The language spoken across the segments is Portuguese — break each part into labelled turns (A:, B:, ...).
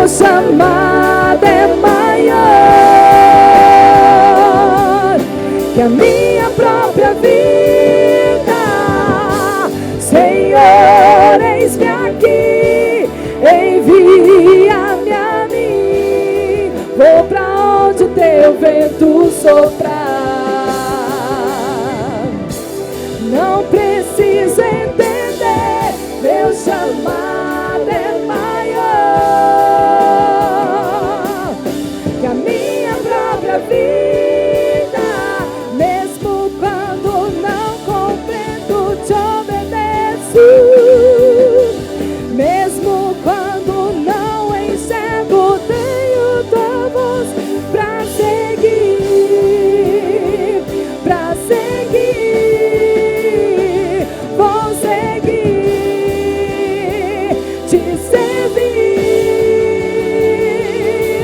A: meu chamado é maior que a minha própria vida. Senhor, eis-me aqui, envia-me a mim. Vou pra onde o teu vento soprar. Não preciso entender, meu chamado é maior que a minha própria vida. Mesmo quando não compreendo, te obedeço. Mesmo quando não enxergo, tenho tua voz pra seguir, pra seguir. Vou seguir, te servir.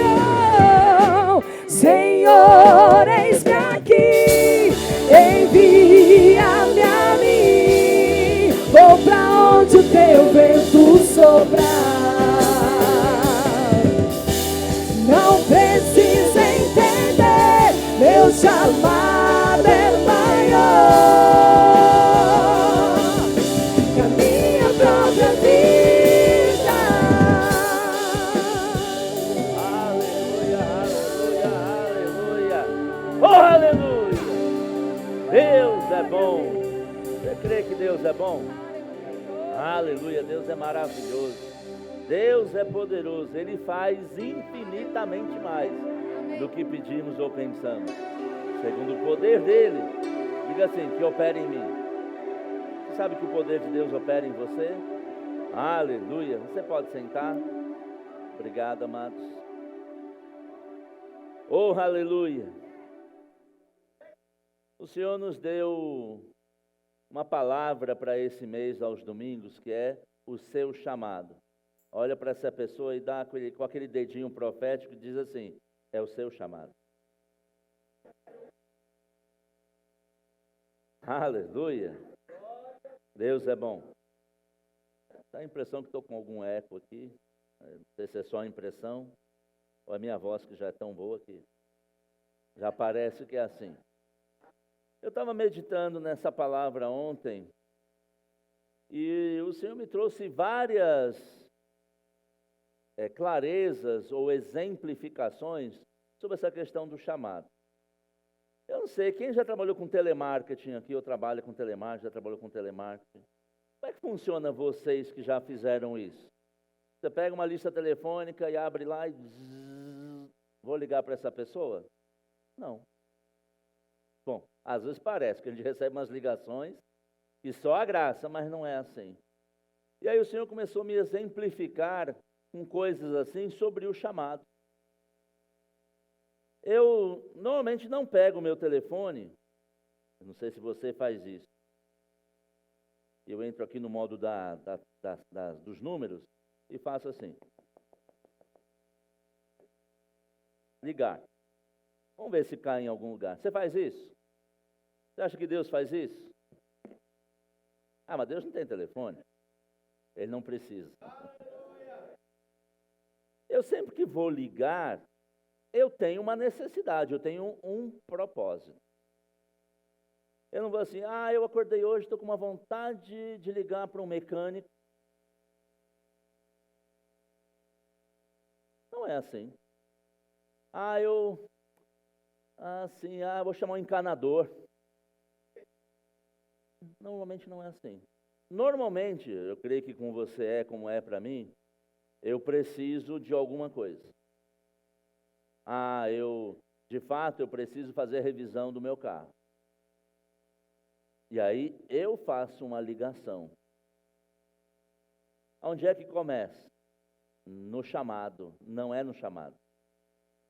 A: Oh, Senhor, eis-me aqui, envia-me a mim. Vou pra onde o teu vento soprar. Não preciso entender, meu chamado é maior que a minha própria vida.
B: Aleluia, aleluia, aleluia. Oh, aleluia. Deus é bom. Você crê que Deus é bom? Aleluia, Deus é maravilhoso. Deus é poderoso. Ele faz infinitamente mais do que pedimos ou pensamos. Segundo o poder dele, diga assim, que opera em mim. Você sabe que o poder de Deus opera em você? Aleluia. Você pode sentar. Obrigado, amados. Oh, aleluia. O Senhor nos deu uma palavra para esse mês aos domingos, que é o seu chamado. Olha para essa pessoa e dá com aquele dedinho profético e diz assim, é o seu chamado. Aleluia. Deus é bom. Dá a impressão que estou com algum eco aqui. Não sei se é só a impressão ou a minha voz que já é tão boa que já parece que é assim. Eu estava meditando nessa palavra ontem e o Senhor me trouxe várias clarezas ou exemplificações sobre essa questão do chamado. Eu não sei, quem já trabalhou com telemarketing aqui, ou trabalha com telemarketing, já trabalhou com telemarketing? Como é que funciona vocês que já fizeram isso? Você pega uma lista telefônica e abre lá e vou ligar para essa pessoa? Não. Bom, às vezes parece que a gente recebe umas ligações e só a graça, mas não é assim. E aí o Senhor começou a me exemplificar com coisas assim sobre o chamado. Eu normalmente não pego o meu telefone, não sei se você faz isso. Eu entro aqui no modo dos números e faço assim. Ligar. Vamos ver se cai em algum lugar. Você faz isso? Você acha que Deus faz isso? Ah, mas Deus não tem telefone. Ele não precisa. Eu sempre que vou ligar, eu tenho uma necessidade, eu tenho um propósito. Eu não vou assim, eu acordei hoje, estou com uma vontade de ligar para um mecânico. Não é assim. Vou chamar um encanador. Normalmente não é assim. Normalmente, eu creio que com você é como é para mim, eu preciso de alguma coisa. De fato, eu preciso fazer a revisão do meu carro. E aí, eu faço uma ligação. Onde é que começa? No chamado, não é no chamado.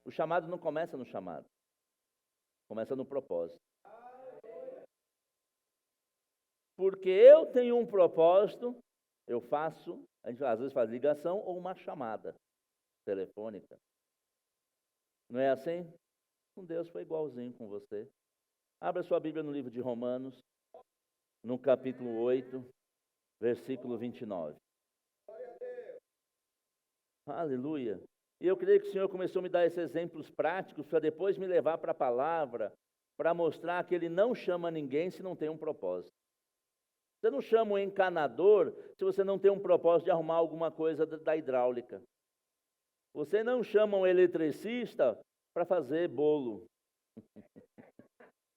B: O chamado não começa no chamado. Começa no propósito. Porque eu tenho um propósito, eu faço, a gente às vezes faz ligação ou uma chamada telefônica. Não é assim? Com Deus foi igualzinho com você. Abra sua Bíblia no livro de Romanos, no capítulo 8, versículo 29. Aleluia. E eu creio que o Senhor começou a me dar esses exemplos práticos para depois me levar para a palavra, para mostrar que Ele não chama ninguém se não tem um propósito. Você não chama um encanador se você não tem um propósito de arrumar alguma coisa da hidráulica. Você não chama um eletricista para fazer bolo.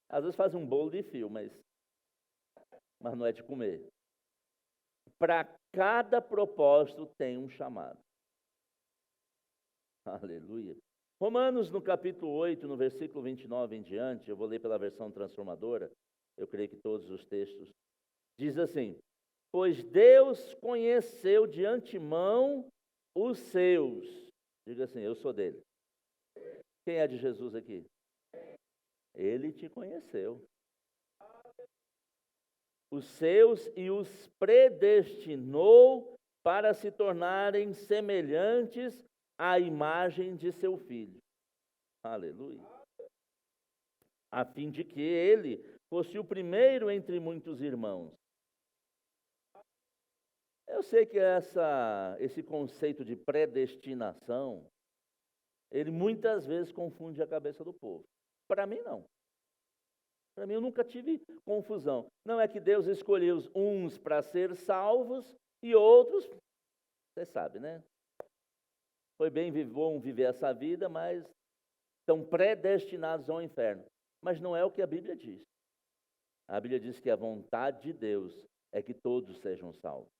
B: Às vezes faz um bolo de fio, mas não é de comer. Para cada propósito tem um chamado. Aleluia. Romanos, no capítulo 8, no versículo 29 em diante, eu vou ler pela versão transformadora, eu creio que todos os textos, diz assim: pois Deus conheceu de antemão os seus. Diga assim, eu sou dele. Quem é de Jesus aqui? Ele te conheceu. Os seus e os predestinou para se tornarem semelhantes à imagem de seu Filho. Aleluia. A fim de que ele fosse o primeiro entre muitos irmãos. Eu sei que esse conceito de predestinação, ele muitas vezes confunde a cabeça do povo. Para mim, não. Para mim, eu nunca tive confusão. Não é que Deus escolheu uns para ser salvos e outros, você sabe, né? Foi bem bom viver essa vida, mas estão predestinados ao inferno. Mas não é o que a Bíblia diz. A Bíblia diz que a vontade de Deus é que todos sejam salvos.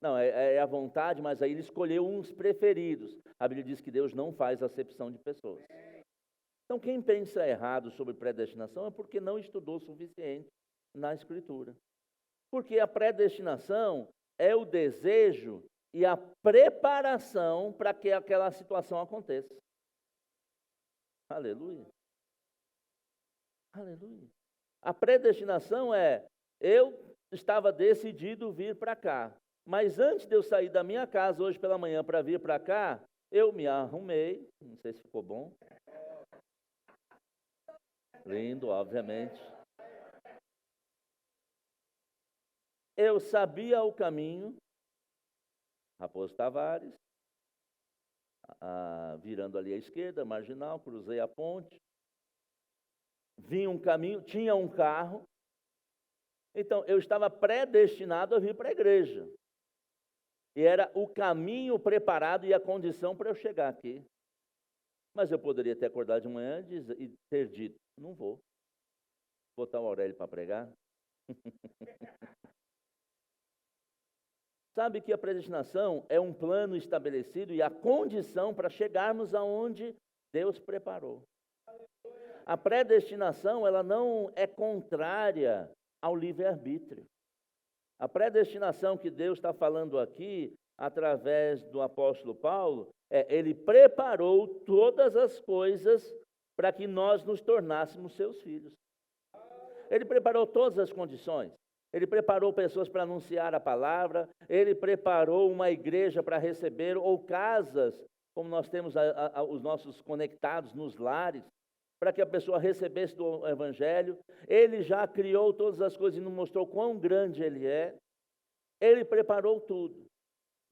B: Não, é a vontade, mas aí ele escolheu uns preferidos. A Bíblia diz que Deus não faz acepção de pessoas. Então, quem pensa errado sobre predestinação é porque não estudou o suficiente na Escritura. Porque a predestinação é o desejo e a preparação para que aquela situação aconteça. Aleluia. Aleluia. A predestinação é, eu estava decidido vir para cá, mas antes de eu sair da minha casa hoje pela manhã para vir para cá, eu me arrumei, não sei se ficou bom. Lindo, obviamente. Eu sabia o caminho, Raposo Tavares, virando ali à esquerda, marginal, cruzei a ponte, vi um caminho, tinha um carro, então eu estava predestinado a vir para a igreja. E era o caminho preparado e a condição para eu chegar aqui. Mas eu poderia ter acordado de manhã e ter dito, não vou. Botar o Aurélio para pregar. Sabe que a predestinação é um plano estabelecido e a condição para chegarmos aonde Deus preparou. A predestinação, ela não é contrária ao livre-arbítrio. A predestinação que Deus está falando aqui, através do apóstolo Paulo, ele preparou todas as coisas para que nós nos tornássemos seus filhos. Ele preparou todas as condições. Ele preparou pessoas para anunciar a palavra, ele preparou uma igreja para receber, ou casas, como nós temos os nossos conectados nos lares, para que a pessoa recebesse do evangelho. Ele já criou todas as coisas e nos mostrou quão grande ele é. Ele preparou tudo.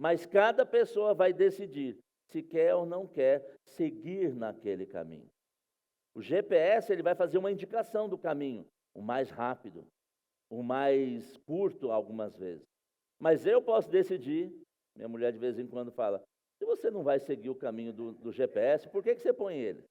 B: Mas cada pessoa vai decidir se quer ou não quer seguir naquele caminho. O GPS, ele vai fazer uma indicação do caminho, o mais rápido, o mais curto algumas vezes. Mas eu posso decidir, minha mulher de vez em quando fala, se você não vai seguir o caminho do GPS, por que você põe ele?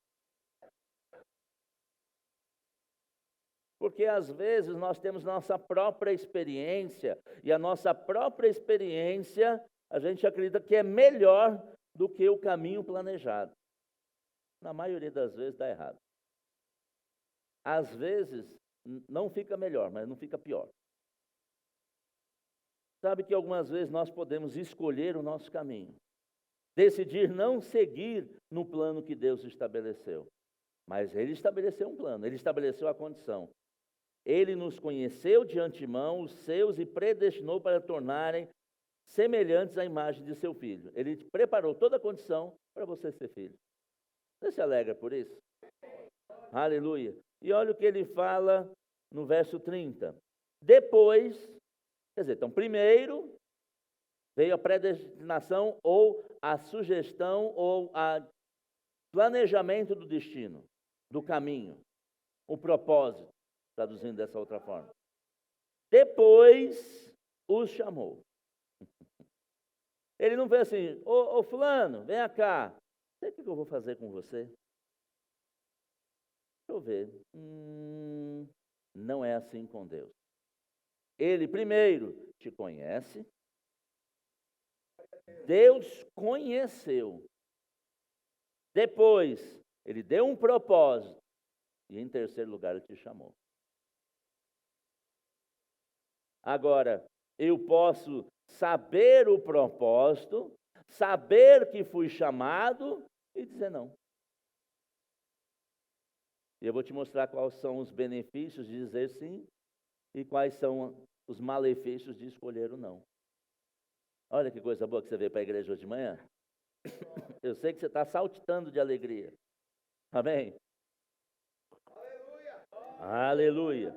B: Porque às vezes nós temos nossa própria experiência, e a nossa própria experiência, a gente acredita que é melhor do que o caminho planejado. Na maioria das vezes dá errado. Às vezes não fica melhor, mas não fica pior. Sabe que algumas vezes nós podemos escolher o nosso caminho, decidir não seguir no plano que Deus estabeleceu. Mas Ele estabeleceu um plano, Ele estabeleceu a condição. Ele nos conheceu de antemão, os seus, e predestinou para tornarem semelhantes à imagem de seu Filho. Ele preparou toda a condição para você ser filho. Você se alegra por isso? Aleluia. E olha o que ele fala no verso 30. Depois, quer dizer, então primeiro, Veio a predestinação ou a sugestão ou a planejamento do destino, do caminho, o propósito, traduzindo dessa outra forma. Depois os chamou. Ele não fez assim, ô fulano, vem cá, sei o que eu vou fazer com você? Deixa eu ver. Não é assim com Deus. Ele primeiro te conhece, Deus conheceu. Depois, ele deu um propósito. E em terceiro lugar, ele te chamou. Agora, eu posso saber o propósito, saber que fui chamado e dizer não. E eu vou te mostrar quais são os benefícios de dizer sim e quais são os malefícios de escolher o não. Olha que coisa boa que você veio para a igreja hoje de manhã. Eu sei que você está saltitando de alegria. Amém? Aleluia.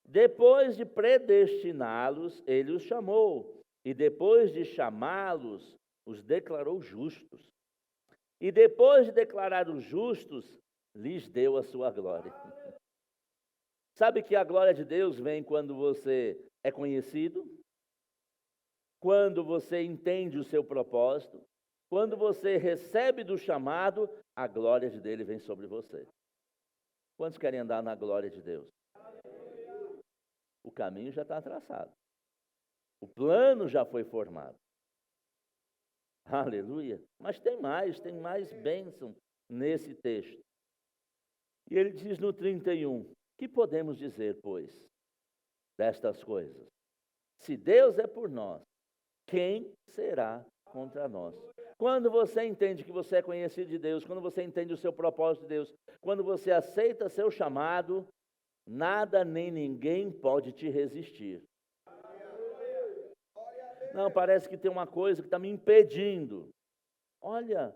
B: Depois de predestiná-los, ele os chamou. E depois de chamá-los, os declarou justos. E depois de declarar os justos, lhes deu a sua glória. Sabe que a glória de Deus vem quando você é conhecido? Quando você entende o seu propósito? Quando você recebe do chamado, a glória de Deus vem sobre você. Quantos querem andar na glória de Deus? O caminho já está traçado. O plano já foi formado. Aleluia. Mas tem mais bênção nesse texto. E ele diz no 31, que podemos dizer, pois, destas coisas? Se Deus é por nós, quem será contra nós? Quando você entende que você é conhecido de Deus, quando você entende o seu propósito de Deus, quando você aceita seu chamado, nada nem ninguém pode te resistir. Não, parece que tem uma coisa que está me impedindo. Olha,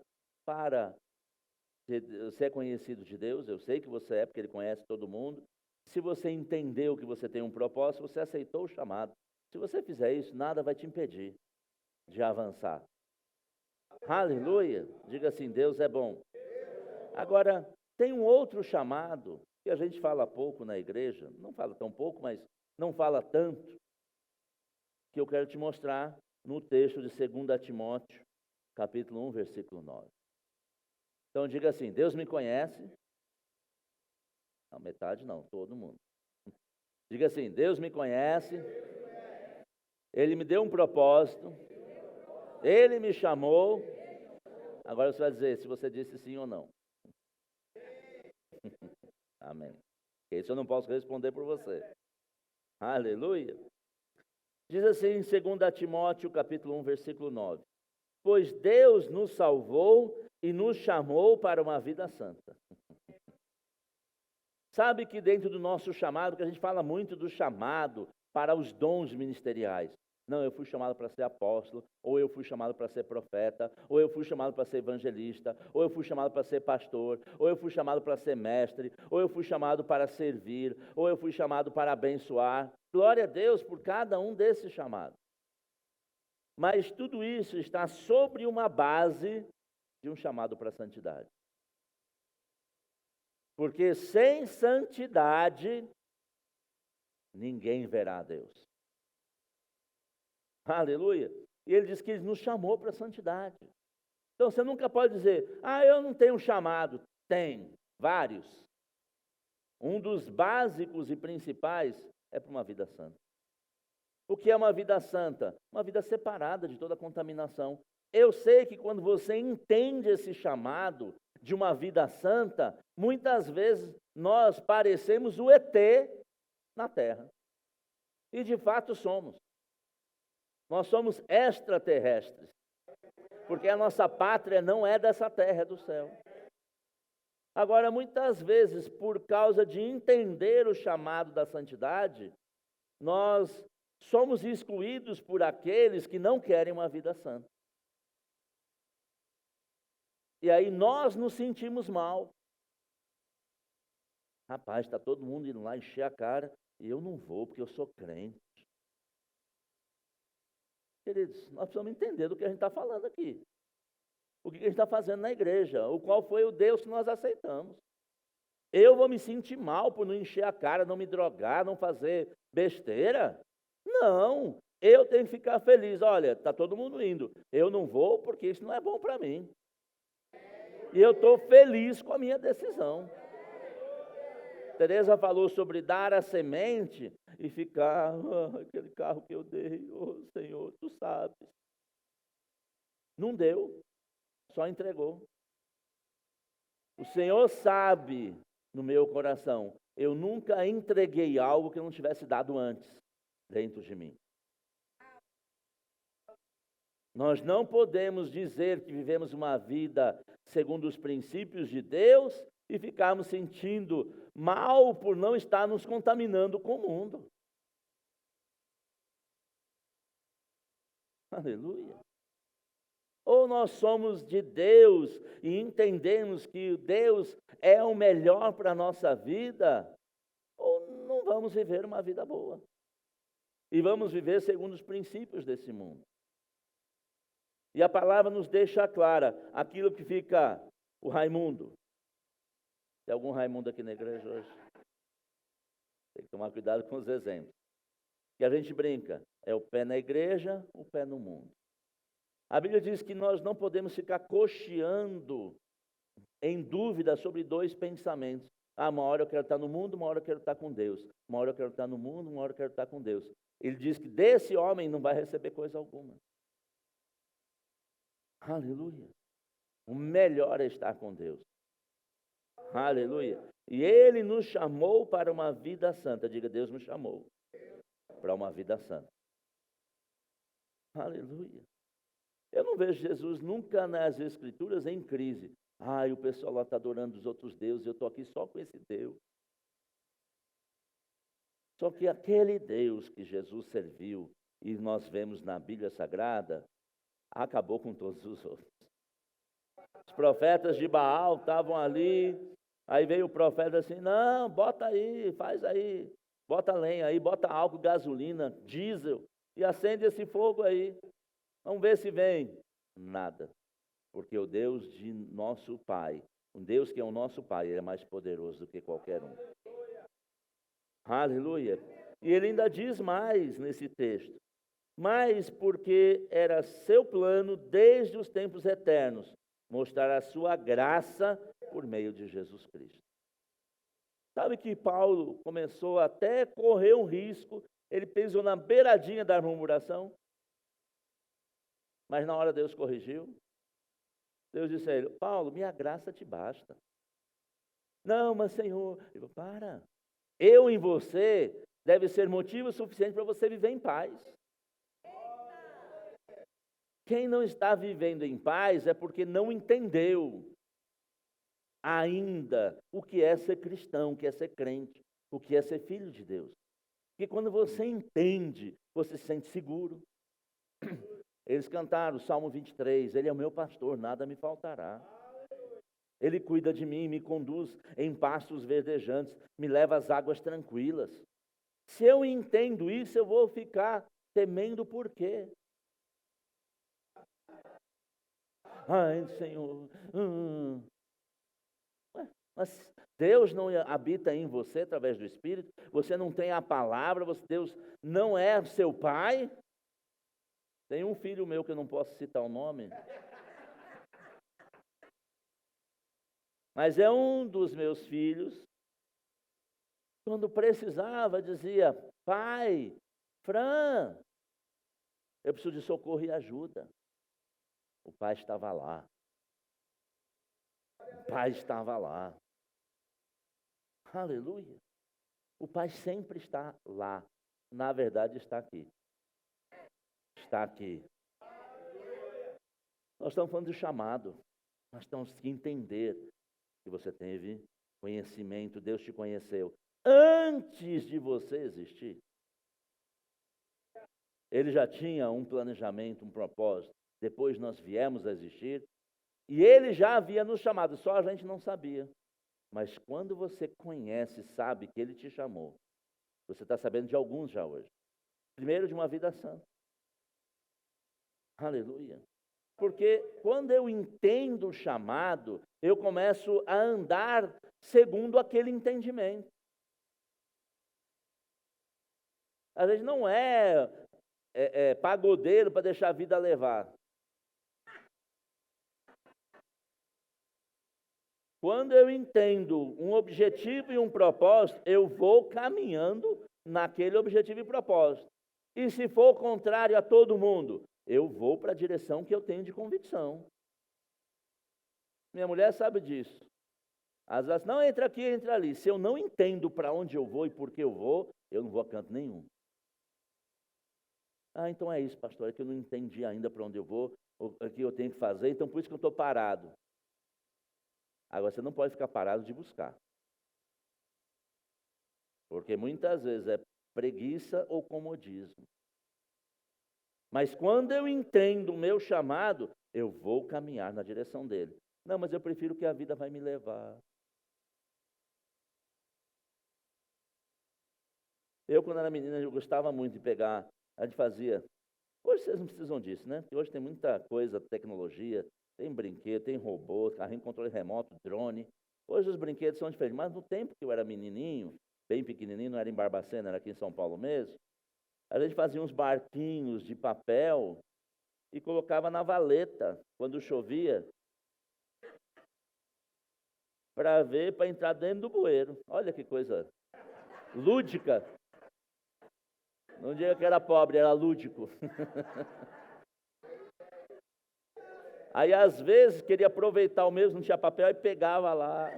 B: você é conhecido de Deus, eu sei que você é, porque Ele conhece todo mundo. Se você entendeu que você tem um propósito, você aceitou o chamado. Se você fizer isso, nada vai te impedir de avançar. Aleluia! Diga assim, Deus é bom. Agora, tem um outro chamado, que a gente fala pouco na igreja, não fala tão pouco, mas não fala tanto, que eu quero te mostrar no texto de 2 Timóteo, capítulo 1, versículo 9. Então diga assim, Deus me conhece. Não, metade não, todo mundo. Diga assim, Deus me conhece. Ele me deu um propósito. Ele me chamou. Agora você vai dizer se você disse sim ou não. Amém. Isso eu não posso responder por você. Aleluia. Diz assim em 2 Timóteo, capítulo 1, versículo 9. Pois Deus nos salvou e nos chamou para uma vida santa. Sabe que dentro do nosso chamado, que a gente fala muito do chamado para os dons ministeriais. Não, eu fui chamado para ser apóstolo, ou eu fui chamado para ser profeta, ou eu fui chamado para ser evangelista, ou eu fui chamado para ser pastor, ou eu fui chamado para ser mestre, ou eu fui chamado para servir, ou eu fui chamado para abençoar. Glória a Deus por cada um desses chamados. Mas tudo isso está sobre uma base de um chamado para a santidade. Porque sem santidade, ninguém verá a Deus. Aleluia. E ele diz que ele nos chamou para a santidade. Então você nunca pode dizer, eu não tenho um chamado. Tem, vários. Um dos básicos e principais é para uma vida santa. O que é uma vida santa? Uma vida separada de toda contaminação. Eu sei que quando você entende esse chamado de uma vida santa, muitas vezes nós parecemos o ET na Terra. E de fato somos. Nós somos extraterrestres. Porque a nossa pátria não é dessa terra, é do céu. Agora, muitas vezes, por causa de entender o chamado da santidade, nós somos excluídos por aqueles que não querem uma vida santa. E aí nós nos sentimos mal. Rapaz, está todo mundo indo lá encher a cara e eu não vou porque eu sou crente. Queridos, nós precisamos entender do que a gente está falando aqui. O que a gente está fazendo na igreja, o qual foi o Deus que nós aceitamos. Eu vou me sentir mal por não encher a cara, não me drogar, não fazer besteira? Não, eu tenho que ficar feliz. Olha, está todo mundo indo. Eu não vou porque isso não é bom para mim. E eu estou feliz com a minha decisão. Teresa falou sobre dar a semente e ficar, aquele carro que eu dei, Senhor, tu sabes. Não deu, só entregou. O Senhor sabe no meu coração, eu nunca entreguei algo que eu não tivesse dado antes dentro de mim. Nós não podemos dizer que vivemos uma vida segundo os princípios de Deus e ficarmos sentindo mal por não estar nos contaminando com o mundo. Aleluia. Ou nós somos de Deus e entendemos que Deus é o melhor para a nossa vida, ou não vamos viver uma vida boa. E vamos viver segundo os princípios desse mundo. E a palavra nos deixa clara, aquilo que fica o Raimundo. Tem algum Raimundo aqui na igreja hoje? Tem que tomar cuidado com os exemplos. Que a gente brinca, é o pé na igreja, o pé no mundo. A Bíblia diz que nós não podemos ficar cocheando em dúvida sobre dois pensamentos. Uma hora eu quero estar no mundo, uma hora eu quero estar com Deus. Uma hora eu quero estar no mundo, uma hora eu quero estar com Deus. Ele diz que desse homem não vai receber coisa alguma. Aleluia. O melhor é estar com Deus. Aleluia. E Ele nos chamou para uma vida santa. Diga, Deus me chamou para uma vida santa. Aleluia. Eu não vejo Jesus nunca nas Escrituras em crise. O pessoal lá está adorando os outros deuses, eu estou aqui só com esse Deus. Só que aquele Deus que Jesus serviu, e nós vemos na Bíblia Sagrada, acabou com todos os outros. Os profetas de Baal estavam ali, aí veio o profeta assim, não, bota aí, faz aí, bota lenha aí, bota álcool, gasolina, diesel, e acende esse fogo aí. Vamos ver se vem. Nada. Porque o Deus de nosso Pai, um Deus que é o nosso Pai, ele é mais poderoso do que qualquer um. Aleluia. E ele ainda diz mais nesse texto. Mas porque era seu plano desde os tempos eternos, mostrar a sua graça por meio de Jesus Cristo. Sabe que Paulo começou até a correr um risco, ele pisou na beiradinha da murmuração, mas na hora Deus corrigiu. Deus disse a ele, Paulo, minha graça te basta. Não, mas Senhor, eu, para. Eu em você deve ser motivo suficiente para você viver em paz. Quem não está vivendo em paz é porque não entendeu ainda o que é ser cristão, o que é ser crente, o que é ser filho de Deus. Porque quando você entende, você se sente seguro. Eles cantaram o Salmo 23, Ele é o meu pastor, nada me faltará. Ele cuida de mim, me conduz em pastos verdejantes, me leva às águas tranquilas. Se eu entendo isso, eu vou ficar temendo por quê? Ai, Senhor. Mas Deus não habita em você através do Espírito? Você não tem a palavra? Deus não é seu Pai? Tem um filho meu que eu não posso citar o nome, mas é um dos meus filhos. Quando precisava, dizia, pai, Fran, eu preciso de socorro e ajuda. O pai estava lá. O pai estava lá. Aleluia. O pai sempre está lá. Na verdade, está aqui. Está aqui. Nós estamos falando de chamado. Nós temos que entender que você teve conhecimento, Deus te conheceu antes de você existir. Ele já tinha um planejamento, um propósito. Depois nós viemos a existir. E ele já havia nos chamado, só a gente não sabia. Mas quando você conhece, sabe que ele te chamou, você está sabendo de alguns já hoje. Primeiro, de uma vida santa. Aleluia. Porque quando eu entendo o chamado, eu começo a andar segundo aquele entendimento. Às vezes não é pagodeiro para deixar a vida levar. Quando eu entendo um objetivo e um propósito, eu vou caminhando naquele objetivo e propósito. E se for contrário a todo mundo, eu vou para a direção que eu tenho de convicção. Minha mulher sabe disso. Às vezes, não, entra aqui, entra ali. Se eu não entendo para onde eu vou e por que eu não vou a canto nenhum. Ah, então é isso, pastor, é que eu não entendi ainda para onde eu vou, o que eu tenho que fazer, então por isso que eu estou parado. Agora, você não pode ficar parado de buscar. Porque muitas vezes é preguiça ou comodismo. Mas quando eu entendo o meu chamado, eu vou caminhar na direção dele. Não, mas eu prefiro que a vida vai me levar. Eu, quando era menina, eu gostava muito de pegar, a gente fazia. Hoje vocês não precisam disso, né? Porque hoje tem muita coisa, tecnologia, tem brinquedo, tem robô, carrinho, controle remoto, drone. Hoje os brinquedos são diferentes. Mas no tempo que eu era menininho, bem pequenininho, não era em Barbacena, era aqui em São Paulo mesmo, a gente fazia uns barquinhos de papel e colocava na valeta, quando chovia, para ver, para entrar dentro do bueiro. Olha que coisa lúdica. Não diga que era pobre, era lúdico. Aí, às vezes, queria aproveitar o mesmo, não tinha papel, e pegava lá.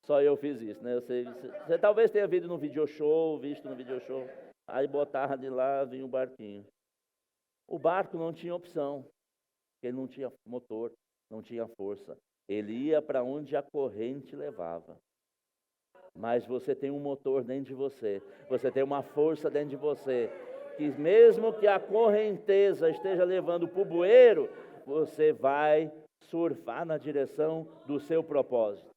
B: Só eu fiz isso, né? Você talvez tenha visto no video show, aí botava de lá, vinha o barquinho. O barco não tinha opção, ele não tinha motor, não tinha força. Ele ia para onde a corrente levava. Mas você tem um motor dentro de você, você tem uma força dentro de você, que mesmo que a correnteza esteja levando para o bueiro, você vai surfar na direção do seu propósito.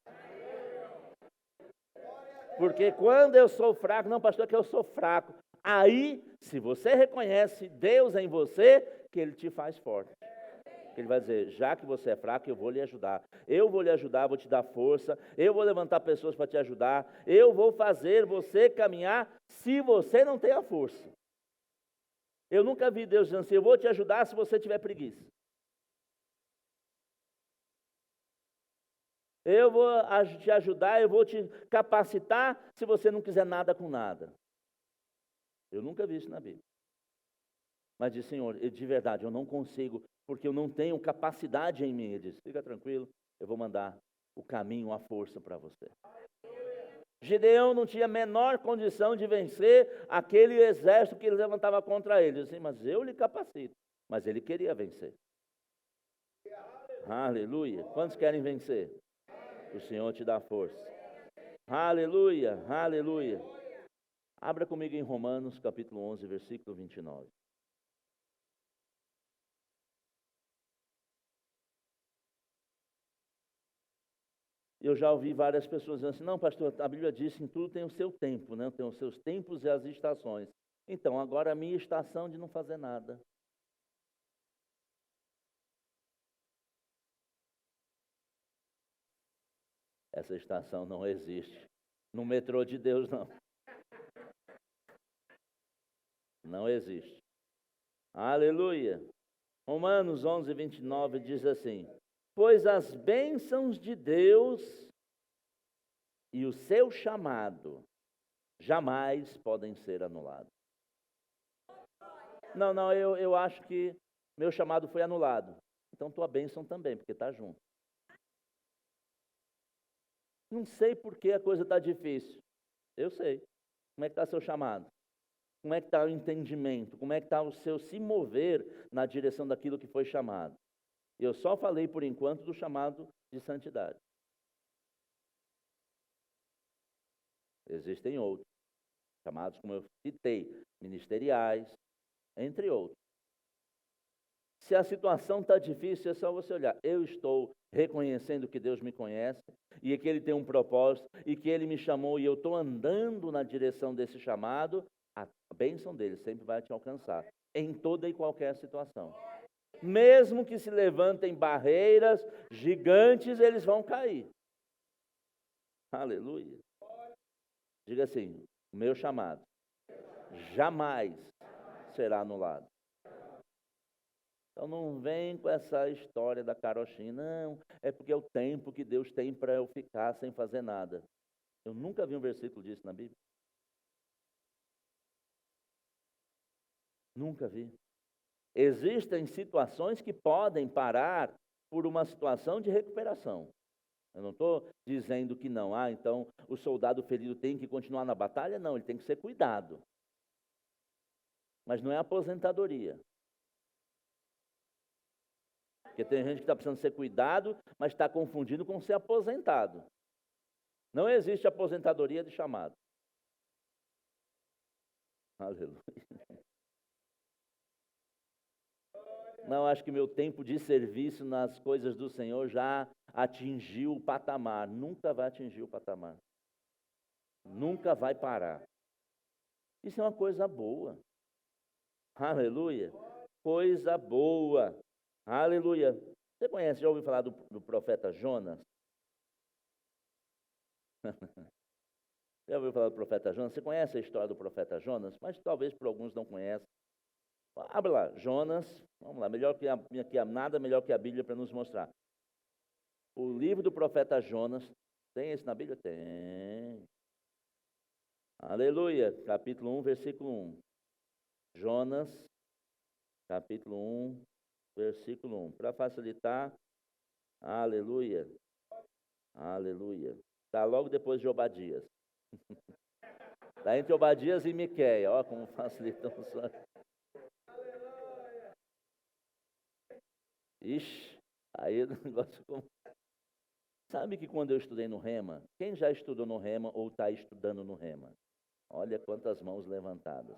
B: Porque quando eu sou fraco, não, pastor, é que eu sou fraco. Aí, se você reconhece Deus em você, que Ele te faz forte. Ele vai dizer, já que você é fraco, eu vou lhe ajudar. Eu vou lhe ajudar, vou te dar força. Eu vou levantar pessoas para te ajudar. Eu vou fazer você caminhar se você não tem a força. Eu nunca vi Deus dizendo assim, eu vou te ajudar se você tiver preguiça. Eu vou te ajudar, eu vou te capacitar se você não quiser nada com nada. Eu nunca vi isso na Bíblia. Mas diz, Senhor, de verdade, eu não consigo, porque eu não tenho capacidade em mim. Ele diz, fica tranquilo, eu vou mandar o caminho, a força para você. Gideão não tinha a menor condição de vencer aquele exército que ele levantava contra ele. Ele disse, mas eu lhe capacito. Mas ele queria vencer. Aleluia. Quantos querem vencer? O Senhor te dá força. Aleluia, aleluia. Abra comigo em Romanos, capítulo 11, versículo 29. Eu já ouvi várias pessoas dizendo assim, não, pastor, a Bíblia diz que em tudo tem o seu tempo, né? Tem os seus tempos e as estações. Então, agora a minha estação de não fazer nada. Essa estação não existe. No metrô de Deus, não. Não existe. Aleluia. Romanos 11, 29 diz assim, pois as bênçãos de Deus e o seu chamado jamais podem ser anulados. Não, eu acho que meu chamado foi anulado. Então tua bênção também, porque está junto. Não sei por que a coisa está difícil. Eu sei. Como é que está seu chamado? Como é que está o entendimento? Como é que está o seu se mover na direção daquilo que foi chamado? Eu só falei, por enquanto, do chamado de santidade. Existem outros. Chamados, como eu citei, ministeriais, entre outros. Se a situação está difícil, é só você olhar. Eu estou reconhecendo que Deus me conhece e que Ele tem um propósito e que Ele me chamou e eu estou andando na direção desse chamado. a bênção dele sempre vai te alcançar, em toda e qualquer situação. Mesmo que se levantem barreiras gigantes, eles vão cair. Aleluia. Diga assim: o meu chamado jamais será anulado. Então não vem com essa história da carochinha, não, é porque é o tempo que Deus tem para eu ficar sem fazer nada. Eu nunca vi um versículo disso na Bíblia. Nunca vi. Existem situações que podem parar por uma situação de recuperação. Eu não estou dizendo que não. Então o soldado ferido tem que continuar na batalha? Não, ele tem que ser cuidado. Mas não é aposentadoria. Porque tem gente que está precisando ser cuidado, mas está confundindo com ser aposentado. Não existe aposentadoria de chamado. Aleluia. Não, acho que meu tempo de serviço nas coisas do Senhor já atingiu o patamar. Nunca vai atingir o patamar. Nunca vai parar. Isso é uma coisa boa. Aleluia. Coisa boa. Aleluia. Você conhece, já ouviu falar do profeta Jonas? Já ouviu falar do profeta Jonas? Você conhece a história do profeta Jonas? Mas talvez por alguns não conhecem. Abre lá, Jonas, vamos lá, nada melhor que a Bíblia para nos mostrar. O livro do profeta Jonas, tem esse na Bíblia? Tem. Aleluia, capítulo 1, versículo 1. Jonas, capítulo 1, versículo 1. Para facilitar, aleluia, aleluia. Está logo depois de Obadias. Está entre Obadias e Miquéia, ó como facilitam os olhos. Ixi, aí o negócio ficou... Sabe que quando eu estudei no Rema, quem já estudou no Rema ou está estudando no Rema? Olha quantas mãos levantadas.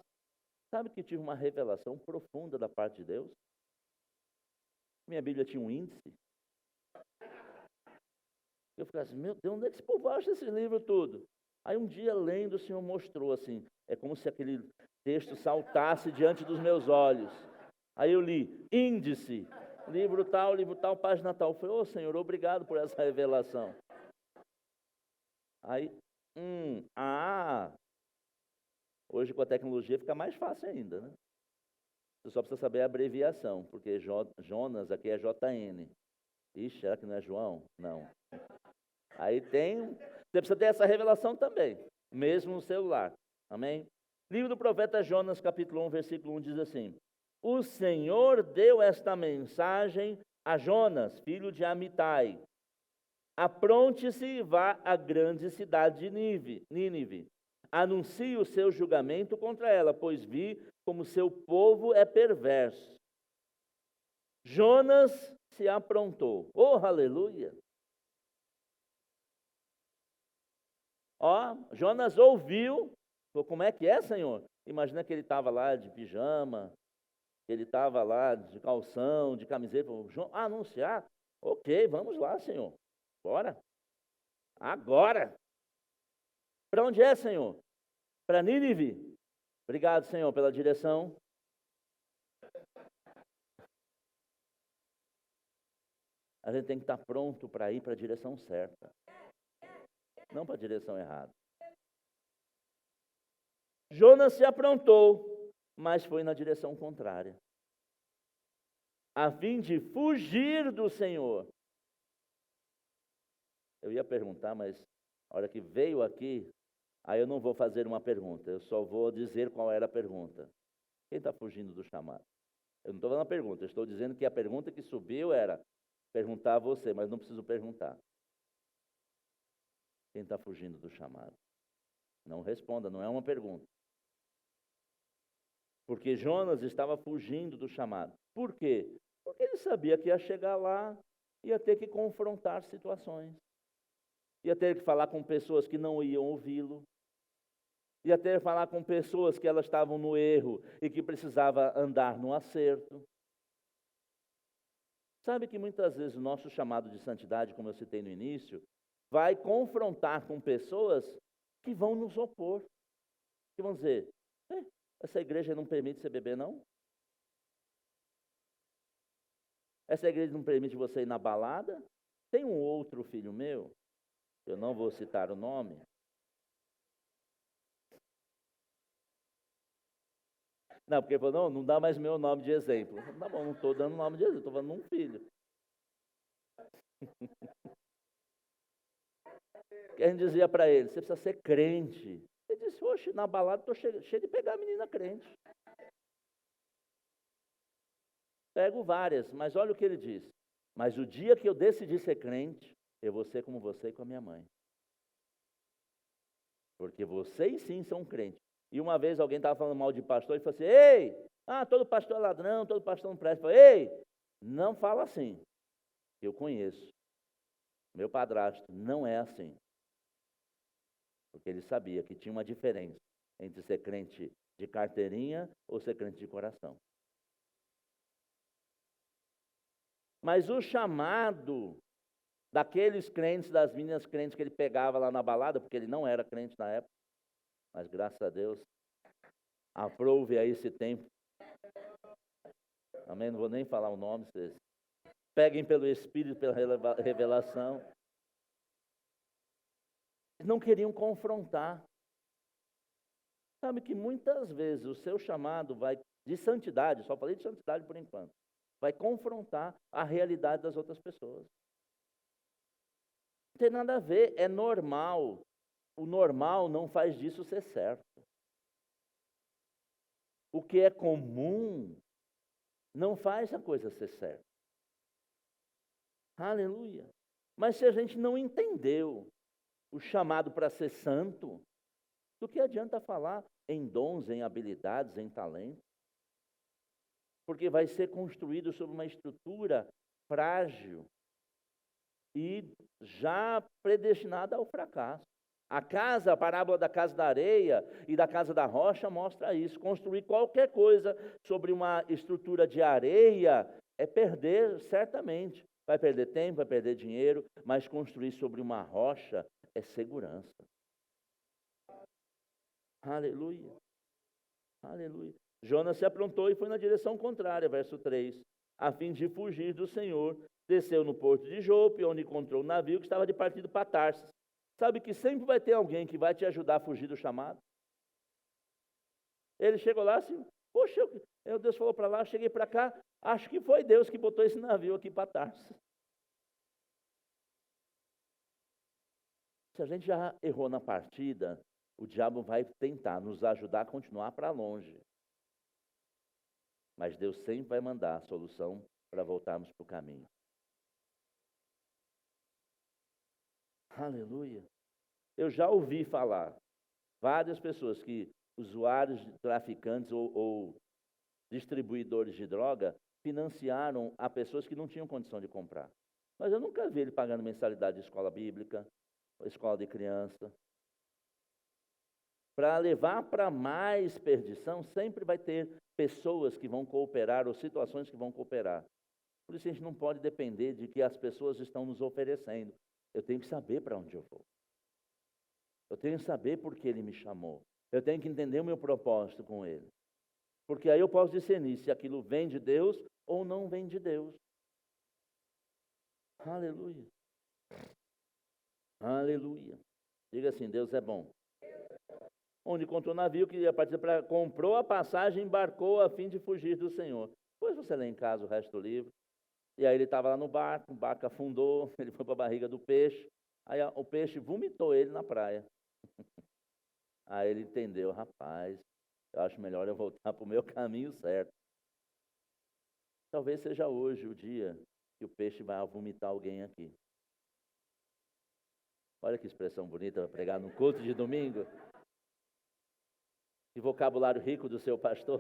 B: Sabe que tive uma revelação profunda da parte de Deus? Minha Bíblia tinha um índice. Eu ficava assim, meu Deus, onde é que esse povo acha esse livro tudo? Aí um dia, lendo, o Senhor mostrou assim, é como se aquele texto saltasse diante dos meus olhos. Aí eu li, índice. Livro tal, página tal. Eu falei, ô Senhor, obrigado por essa revelação. Aí, hoje com a tecnologia fica mais fácil ainda, né? Você só precisa saber a abreviação, porque Jonas aqui é JN. Ixi, será que não é João? Não. Aí você precisa ter essa revelação também, mesmo no celular. Amém? Livro do profeta Jonas, capítulo 1, versículo 1, diz assim: o Senhor deu esta mensagem a Jonas, filho de Amitai. Apronte-se e vá à grande cidade de Nínive. Anuncie o seu julgamento contra ela, pois vi como seu povo é perverso. Jonas se aprontou. Oh, aleluia! Jonas ouviu. Como é que é, Senhor? Imagina que ele estava lá de pijama, ele estava lá de calção, de camiseta. Anunciar? Ok, vamos lá, Senhor. Bora. Agora. Para onde é, Senhor? Para Nínive. Obrigado, Senhor, pela direção. A gente tem que estar pronto para ir para a direção certa. Não para a direção errada. Jonas se aprontou, mas foi na direção contrária, a fim de fugir do Senhor. Eu ia perguntar, mas a hora que veio aqui, aí eu não vou fazer uma pergunta, eu só vou dizer qual era a pergunta. Quem está fugindo do chamado? Eu não estou fazendo a pergunta, eu estou dizendo que a pergunta que subiu era perguntar a você, mas não preciso perguntar. Quem está fugindo do chamado? Não responda, não é uma pergunta. Porque Jonas estava fugindo do chamado. Por quê? Porque ele sabia que ia chegar lá, ia ter que confrontar situações. Ia ter que falar com pessoas que não iam ouvi-lo. Ia ter que falar com pessoas que elas estavam no erro e que precisava andar no acerto. Sabe que muitas vezes o nosso chamado de santidade, como eu citei no início, vai confrontar com pessoas que vão nos opor. Que vão dizer, Essa igreja não permite você beber, não? Essa igreja não permite você ir na balada? Tem um outro filho meu, eu não vou citar o nome. Não, porque ele falou, não dá mais meu nome de exemplo. Tá bom, não estou dando nome de exemplo, estou falando de um filho. Que a gente dizia para ele, você precisa ser crente. Ele disse, oxe, na balada estou cheio de pegar menina crente. Pego várias, mas olha o que ele diz. Mas o dia que eu decidi ser crente, eu vou ser como você e com a minha mãe. Porque vocês sim são crentes. E uma vez alguém estava falando mal de pastor e falou assim, ei, todo pastor é ladrão, todo pastor não presta. Eu falei, ei, não fala assim. Eu conheço. Meu padrasto não é assim. Porque ele sabia que tinha uma diferença entre ser crente de carteirinha ou ser crente de coração. Mas o chamado daqueles crentes, das meninas crentes que ele pegava lá na balada, porque ele não era crente na época, mas graças a Deus, aprove aí esse tempo. Amém? Não vou nem falar o nome, vocês peguem pelo Espírito, pela revelação. Eles não queriam confrontar. Sabe que muitas vezes o seu chamado vai de santidade, só falei de santidade por enquanto, vai confrontar a realidade das outras pessoas. Não tem nada a ver, é normal. O normal não faz disso ser certo. O que é comum não faz a coisa ser certa. Aleluia. Mas se a gente não entendeu o chamado para ser santo, do que adianta falar em dons, em habilidades, em talentos? Porque vai ser construído sobre uma estrutura frágil e já predestinada ao fracasso. A parábola da casa da areia e da casa da rocha mostra isso. Construir qualquer coisa sobre uma estrutura de areia é perder, certamente. Vai perder tempo, vai perder dinheiro, mas construir sobre uma rocha é segurança. Aleluia. Aleluia. Jonas se aprontou e foi na direção contrária, verso 3. A fim de fugir do Senhor, desceu no porto de Jope, onde encontrou um navio que estava de partido para Tarsis. Sabe que sempre vai ter alguém que vai te ajudar a fugir do chamado? Ele chegou lá assim, poxa, Deus falou para lá, cheguei para cá, acho que foi Deus que botou esse navio aqui para Tarsis. Se a gente já errou na partida, o diabo vai tentar nos ajudar a continuar para longe. Mas Deus sempre vai mandar a solução para voltarmos para o caminho. Aleluia. Eu já ouvi falar, várias pessoas que usuários, traficantes ou distribuidores de droga financiaram a pessoas que não tinham condição de comprar. Mas eu nunca vi ele pagando mensalidade de escola bíblica, escola de criança. Para levar para mais perdição, sempre vai ter pessoas que vão cooperar ou situações que vão cooperar. Por isso a gente não pode depender de que as pessoas estão nos oferecendo. Eu tenho que saber para onde eu vou. Eu tenho que saber por que ele me chamou. Eu tenho que entender o meu propósito com ele. Porque aí eu posso discernir se aquilo vem de Deus ou não vem de Deus. Aleluia. Aleluia. Diga assim, Deus é bom. Onde encontrou o navio que ia partir para... Comprou a passagem e embarcou a fim de fugir do Senhor. Depois você lê em casa o resto do livro. E aí ele estava lá no barco, o barco afundou, ele foi para a barriga do peixe. Aí o peixe vomitou ele na praia. Aí ele entendeu, rapaz, eu acho melhor eu voltar para o meu caminho certo. Talvez seja hoje o dia que o peixe vai vomitar alguém aqui. Olha que expressão bonita para pregar no culto de domingo. Que vocabulário rico do seu pastor.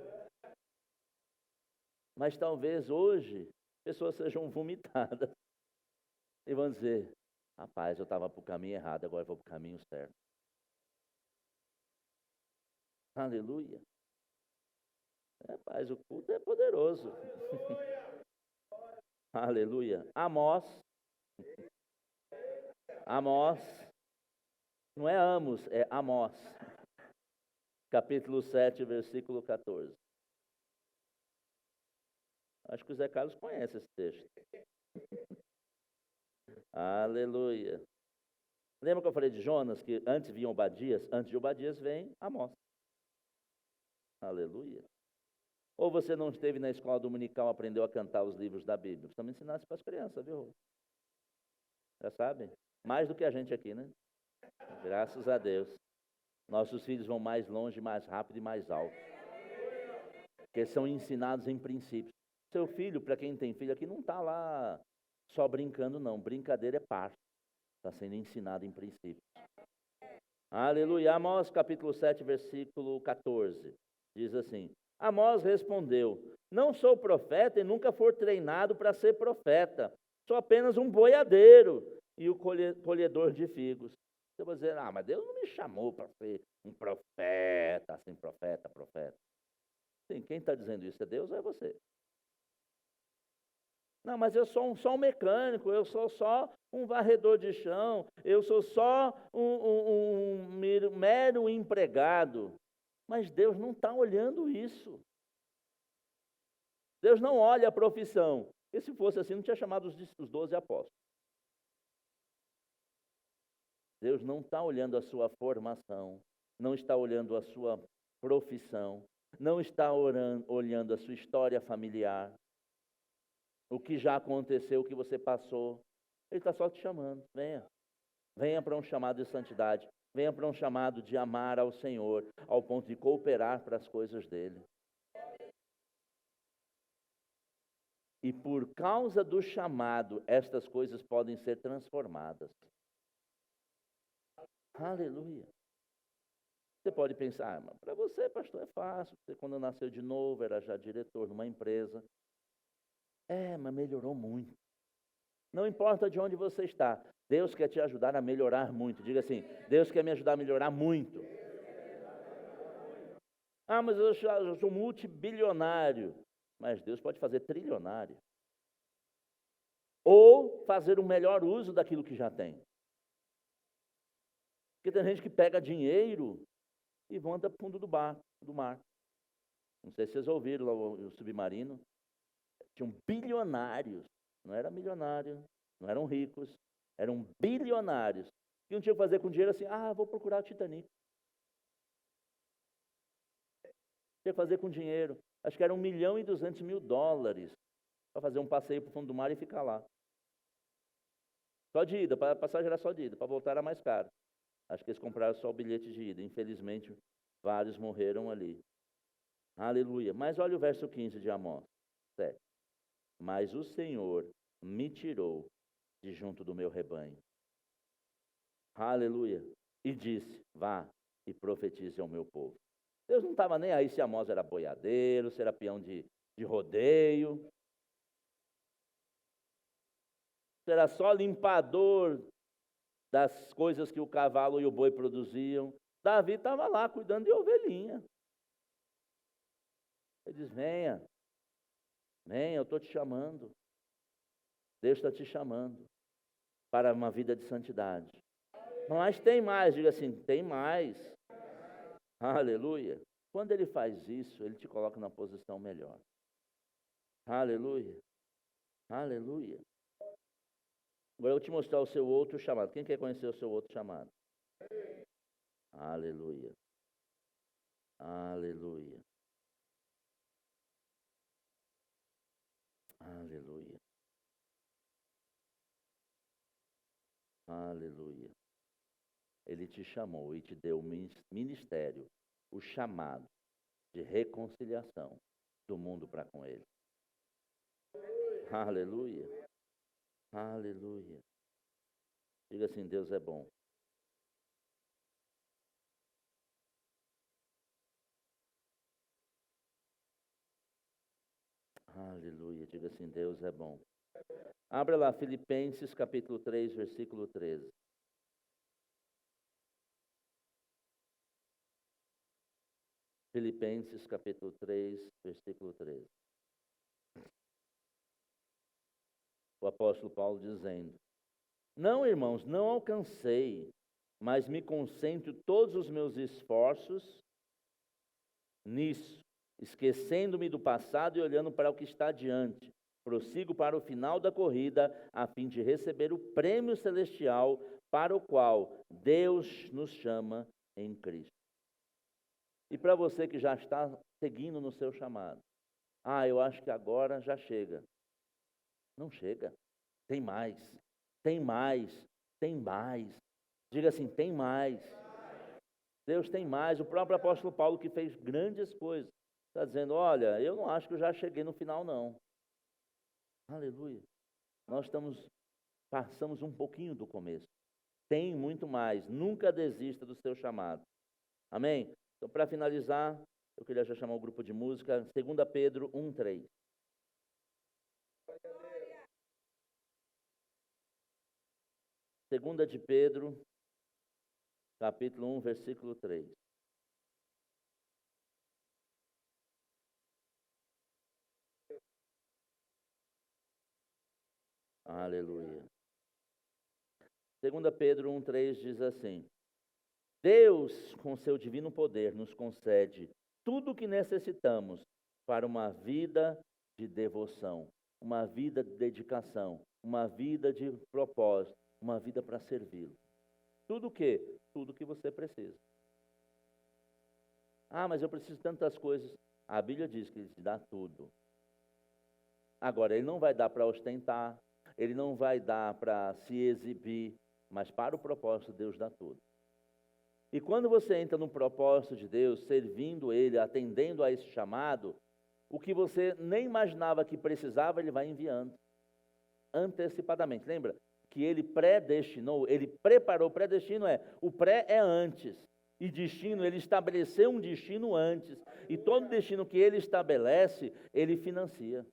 B: Mas talvez hoje pessoas sejam vomitadas e vão dizer, rapaz, eu estava para o caminho errado, agora eu vou para o caminho certo. Aleluia. Rapaz, o culto é poderoso. Aleluia. Amós. Amós. Não é Amos, é Amós. capítulo 7, versículo 14. Acho que o Zé Carlos conhece esse texto. Aleluia. Lembra que eu falei de Jonas, que antes vinha Obadias? Antes de Obadias vem Amós. Aleluia. Ou você não esteve na escola dominical, aprendeu a cantar os livros da Bíblia? Precisamos ensinar isso para as crianças, viu? Já sabem? Mais do que a gente aqui, né? Graças a Deus. Nossos filhos vão mais longe, mais rápido e mais alto. Porque são ensinados em princípios. Seu filho, para quem tem filho aqui, não está lá só brincando, não. Brincadeira é parte. Está sendo ensinado em princípios. Aleluia. Amós capítulo 7, versículo 14. Diz assim: Amós respondeu: Não sou profeta e nunca fui treinado para ser profeta. Sou apenas um boiadeiro e o colhedor de figos. Você vai dizer: mas Deus não me chamou para ser um profeta, assim, profeta. Sim, quem está dizendo isso é Deus ou é você? Não, mas eu sou só um mecânico, eu sou só um varredor de chão, eu sou só um mero empregado. Mas Deus não está olhando isso. Deus não olha a profissão. E se fosse assim, não tinha chamado os 12 apóstolos. Deus não está olhando a sua formação, não está olhando a sua profissão, não está olhando a sua história familiar, o que já aconteceu, o que você passou. Ele está só te chamando. Venha para um chamado de santidade. Venha para um chamado de amar ao Senhor, ao ponto de cooperar para as coisas dele. E por causa do chamado, estas coisas podem ser transformadas. Aleluia. Você pode pensar, mas para você, pastor, é fácil. Você, quando nasceu de novo, era já diretor numa empresa. Mas melhorou muito. Não importa de onde você está, Deus quer te ajudar a melhorar muito. Diga assim: Deus quer me ajudar a melhorar muito. Mas eu sou multibilionário. Mas Deus pode fazer trilionário. Ou fazer um melhor uso daquilo que já tem. Porque tem gente que pega dinheiro e manda para o fundo do mar. Não sei se vocês ouviram lá o submarino. Tinham bilionários. Não era milionário, não eram ricos, eram bilionários. E não tinha que fazer com dinheiro assim: vou procurar o Titanic. Tinha que fazer com dinheiro. Acho que era $1.200.000 para fazer um passeio para o fundo do mar e ficar lá. Só de ida, para a passagem era só de ida, para voltar era mais caro. Acho que eles compraram só o bilhete de ida. Infelizmente, vários morreram ali. Aleluia. Mas olha o verso 15 de Amós 7. Mas o Senhor me tirou de junto do meu rebanho. Aleluia. E disse: vá e profetize ao meu povo. Deus não estava nem aí se Amós era boiadeiro, se era peão de rodeio. Se era só limpador das coisas que o cavalo e o boi produziam. Davi estava lá cuidando de ovelhinha. Ele diz: venha, eu estou te chamando. Deus está te chamando para uma vida de santidade. Mas tem mais, diga assim: tem mais. Aleluia. Quando ele faz isso, ele te coloca na posição melhor. Aleluia. Aleluia. Agora eu vou te mostrar o seu outro chamado. Quem quer conhecer o seu outro chamado? Aleluia. Aleluia. Aleluia. Aleluia. Ele te chamou e te deu o ministério, o chamado de reconciliação do mundo para com ele. Aleluia. Aleluia. Diga assim: Deus é bom. Aleluia. Diga assim: Deus é bom. Abra lá Filipenses capítulo 3, versículo 13. Filipenses capítulo 3, versículo 13. O apóstolo Paulo dizendo: não, irmãos, não alcancei, mas me concentro todos os meus esforços Nisso, esquecendo-me do passado e olhando para o que está adiante, prossigo para o final da corrida, a fim de receber o prêmio celestial para o qual Deus nos chama em Cristo. E para você que já está seguindo no seu chamado, eu acho que agora já chega. Não chega. Tem mais, tem mais, tem mais. Diga assim, tem mais. Deus tem mais. O próprio apóstolo Paulo, que fez grandes coisas, está dizendo, olha, eu não acho que eu já cheguei no final, não. Aleluia. Nós passamos um pouquinho do começo. Tem muito mais. Nunca desista do seu chamado. Amém? Então, para finalizar, eu queria já chamar o grupo de música, 2 Pedro 1:3. Segunda de Pedro, capítulo 1, versículo 3. Aleluia. 2 Pedro 1:3 diz assim: Deus, com seu divino poder, nos concede tudo o que necessitamos para uma vida de devoção, uma vida de dedicação, uma vida de propósito, uma vida para servi-lo. Tudo o quê? Tudo o que você precisa. Mas eu preciso de tantas coisas. A Bíblia diz que Ele te dá tudo. Agora, Ele não vai dar para ostentar, Ele não vai dar para se exibir, mas para o propósito, Deus dá tudo. E quando você entra no propósito de Deus, servindo Ele, atendendo a esse chamado, o que você nem imaginava que precisava, Ele vai enviando antecipadamente. Lembra que Ele predestinou, Ele preparou, predestino o pré é antes, e destino, Ele estabeleceu um destino antes, e todo destino que Ele estabelece, Ele financia.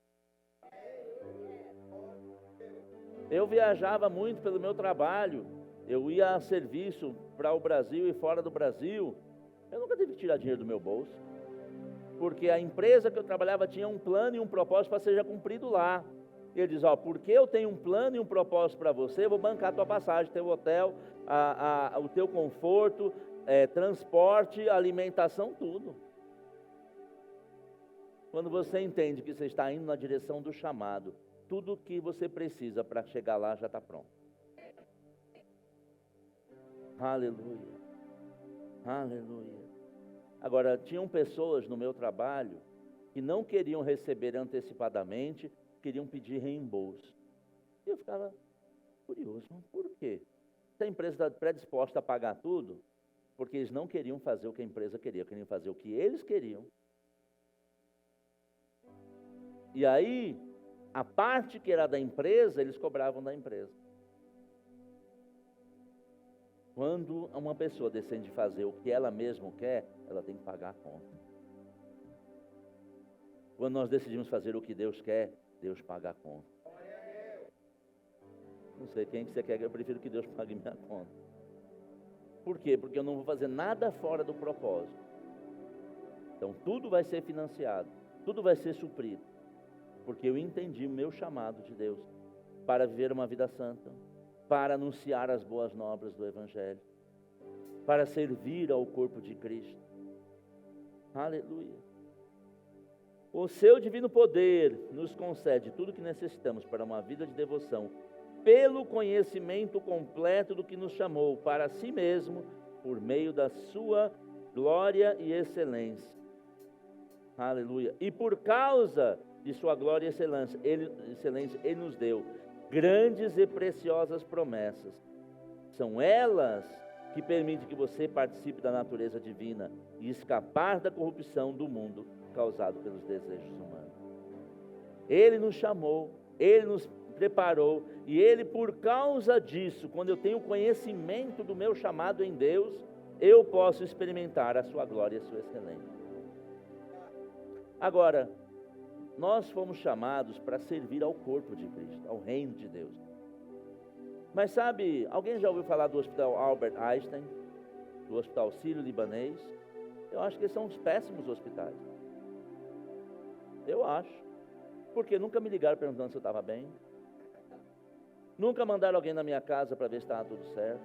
B: Eu viajava muito pelo meu trabalho, eu ia a serviço para o Brasil e fora do Brasil, eu nunca tive que tirar dinheiro do meu bolso, porque a empresa que eu trabalhava tinha um plano e um propósito para ser cumprido lá. Ele diz, porque eu tenho um plano e um propósito para você, eu vou bancar a tua passagem, teu hotel, o teu conforto, transporte, alimentação, tudo. Quando você entende que você está indo na direção do chamado, tudo o que você precisa para chegar lá já está pronto. Aleluia. Aleluia. Agora, tinham pessoas no meu trabalho que não queriam receber antecipadamente, queriam pedir reembolso. E eu ficava curioso, mas por quê? Se a empresa está predisposta a pagar tudo, porque eles não queriam fazer o que a empresa queria, queriam fazer o que eles queriam. E aí, a parte que era da empresa, eles cobravam da empresa. Quando uma pessoa decide fazer o que ela mesma quer, ela tem que pagar a conta. Quando nós decidimos fazer o que Deus quer, Deus paga a conta. Não sei quem que você quer, eu prefiro que Deus pague minha conta. Por quê? Porque eu não vou fazer nada fora do propósito. Então tudo vai ser financiado, tudo vai ser suprido. Porque eu entendi o meu chamado de Deus para viver uma vida santa, para anunciar as boas novas do Evangelho, para servir ao corpo de Cristo. Aleluia. O seu divino poder nos concede tudo o que necessitamos para uma vida de devoção, pelo conhecimento completo do que nos chamou para si mesmo, por meio da sua glória e excelência. Aleluia. E por causa de sua glória e excelência, Ele nos deu grandes e preciosas promessas. São elas que permitem que você participe da natureza divina e escapar da corrupção do mundo causado pelos desejos humanos. Ele nos chamou, Ele nos preparou, e Ele, por causa disso, quando eu tenho conhecimento do meu chamado em Deus, eu posso experimentar a sua glória e a sua excelência. Agora, nós fomos chamados para servir ao corpo de Cristo, ao reino de Deus. Mas sabe, alguém já ouviu falar do Hospital Albert Einstein, do Hospital Sírio-Libanês? Eu acho que eles são uns péssimos hospitais. Eu acho. Porque nunca me ligaram perguntando se eu estava bem. Nunca mandaram alguém na minha casa para ver se estava tudo certo.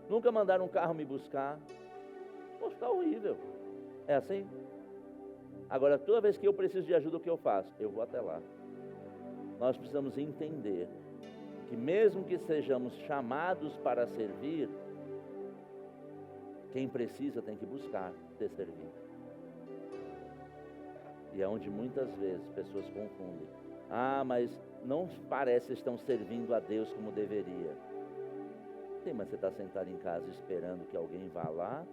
B: Nunca mandaram um carro me buscar. Um hospital horrível. É assim? Agora, toda vez que eu preciso de ajuda, o que eu faço? Eu vou até lá. Nós precisamos entender que mesmo que sejamos chamados para servir, quem precisa tem que buscar ser servido. E é onde muitas vezes pessoas confundem. Mas não parece que estão servindo a Deus como deveria. Sim, mas você está sentado em casa esperando que alguém vá lá,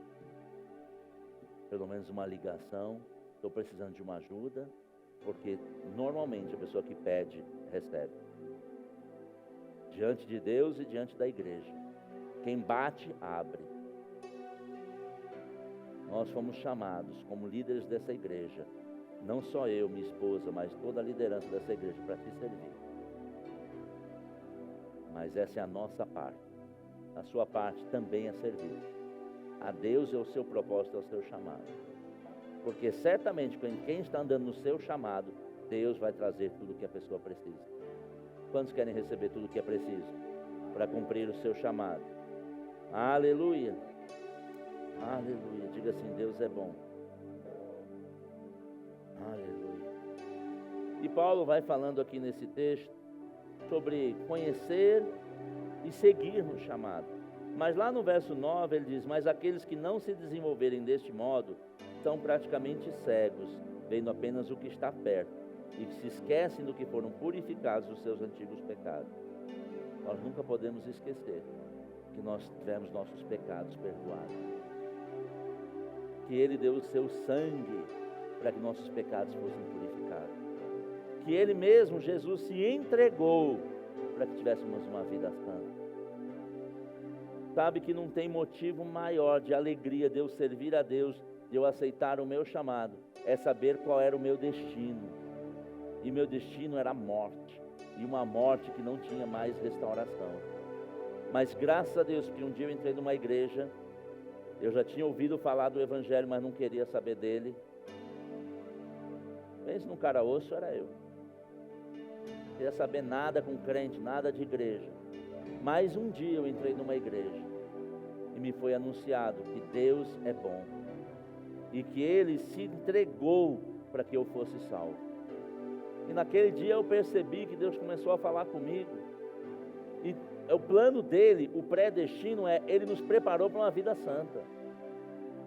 B: pelo menos uma ligação, estou precisando de uma ajuda, porque normalmente a pessoa que pede, recebe. Diante de Deus e diante da igreja. Quem bate, abre. Nós fomos chamados como líderes dessa igreja, não só eu, minha esposa, mas toda a liderança dessa igreja, para te servir. Mas essa é a nossa parte. A sua parte também é servir. A Deus é o seu propósito, é o seu chamado. Porque certamente quem está andando no seu chamado, Deus vai trazer tudo o que a pessoa precisa. Quantos querem receber tudo o que é preciso para cumprir o seu chamado? Aleluia! Aleluia! Diga assim, Deus é bom. Aleluia! E Paulo vai falando aqui nesse texto sobre conhecer e seguir no chamado. Mas lá no verso 9 ele diz: mas aqueles que não se desenvolverem deste modo são praticamente cegos, vendo apenas o que está perto, e se esquecem do que foram purificados dos seus antigos pecados. Nós nunca podemos esquecer que nós tivemos nossos pecados perdoados, que Ele deu o seu sangue para que nossos pecados fossem purificados, que Ele mesmo, Jesus, se entregou para que tivéssemos uma vida santa. Sabe que não tem motivo maior de alegria de eu servir a Deus, de eu aceitar o meu chamado, é saber qual era o meu destino. E meu destino era a morte, e uma morte que não tinha mais restauração. Mas graças a Deus que um dia eu entrei numa igreja, eu já tinha ouvido falar do Evangelho, mas não queria saber dele. Pense num cara osso, era eu. Não queria saber nada com crente, nada de igreja. Mas um dia eu entrei numa igreja e me foi anunciado que Deus é bom e que Ele se entregou para que eu fosse salvo. E naquele dia eu percebi que Deus começou a falar comigo. E o plano dele, o predestino Ele nos preparou para uma vida santa.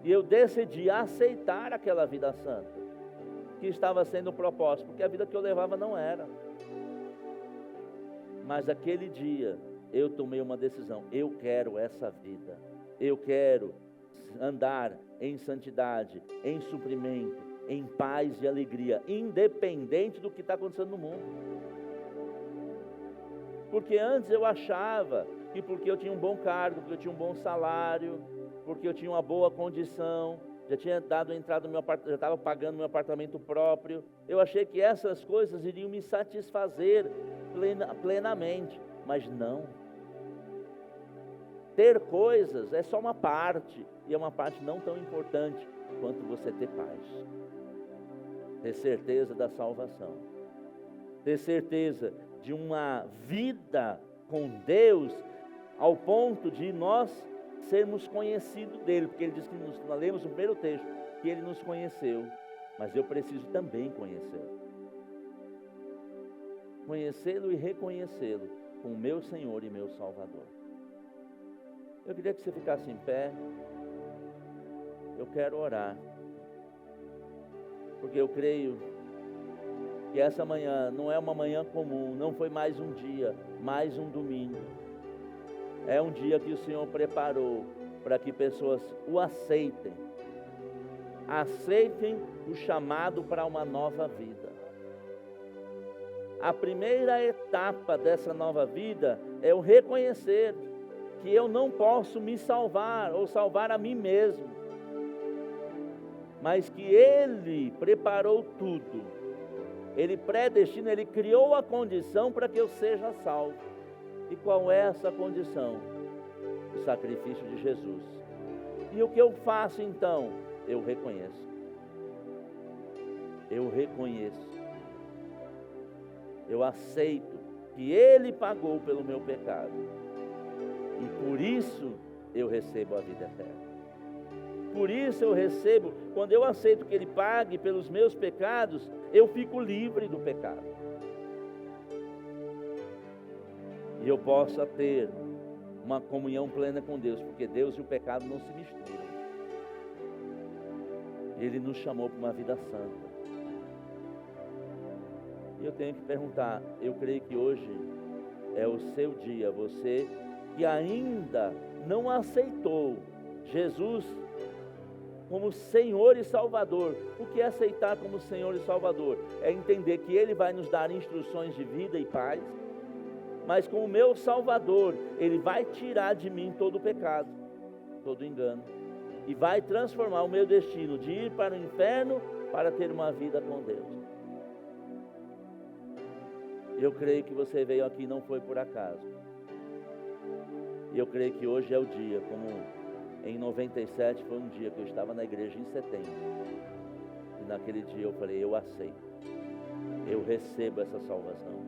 B: E eu decidi aceitar aquela vida santa que estava sendo o propósito, porque a vida que eu levava não era. Mas aquele dia eu tomei uma decisão: eu quero essa vida, eu quero andar em santidade, em suprimento, em paz e alegria, independente do que está acontecendo no mundo. Porque antes eu achava que porque eu tinha um bom cargo, porque eu tinha um bom salário, porque eu tinha uma boa condição, já tinha dado entrada no meu apartamento, já estava pagando meu apartamento próprio, eu achei que essas coisas iriam me satisfazer plenamente, mas não. Ter coisas é só uma parte, e é uma parte não tão importante quanto você ter paz, ter certeza da salvação, ter certeza de uma vida com Deus, ao ponto de nós sermos conhecidos dEle, porque Ele diz que nós lemos no primeiro texto, que Ele nos conheceu, mas eu preciso também conhecê-lo. Conhecê-lo e reconhecê-lo como meu Senhor e meu Salvador. Eu queria que você ficasse em pé. Eu quero orar, porque eu creio que essa manhã não é uma manhã comum, não foi mais um dia, mais um domingo. É um dia que o Senhor preparou para que pessoas o aceitem o chamado para uma nova vida. A primeira etapa dessa nova vida é o reconhecer que eu não posso me salvar ou salvar a mim mesmo, mas que Ele preparou tudo, Ele predestina, Ele criou a condição para que eu seja salvo. E qual é essa condição? O sacrifício de Jesus. E o que eu faço então? Eu reconheço. Eu reconheço. Eu aceito que Ele pagou pelo meu pecado. E por isso eu recebo a vida eterna. por isso eu recebo, quando eu aceito que Ele pague pelos meus pecados, eu fico livre do pecado. E eu possa ter uma comunhão plena com Deus, porque Deus e o pecado não se misturam. Ele nos chamou para uma vida santa. E eu tenho que perguntar, eu creio que hoje é o seu dia, você que ainda não aceitou Jesus como Senhor e Salvador. O que é aceitar como Senhor e Salvador? É entender que Ele vai nos dar instruções de vida e paz, mas como meu Salvador, Ele vai tirar de mim todo o pecado, todo o engano, e vai transformar o meu destino de ir para o inferno para ter uma vida com Deus. Eu creio que você veio aqui não foi por acaso. E eu creio que hoje é o dia, como em 97 foi um dia que eu estava na igreja em setembro. E naquele dia eu falei, eu aceito. Eu recebo essa salvação.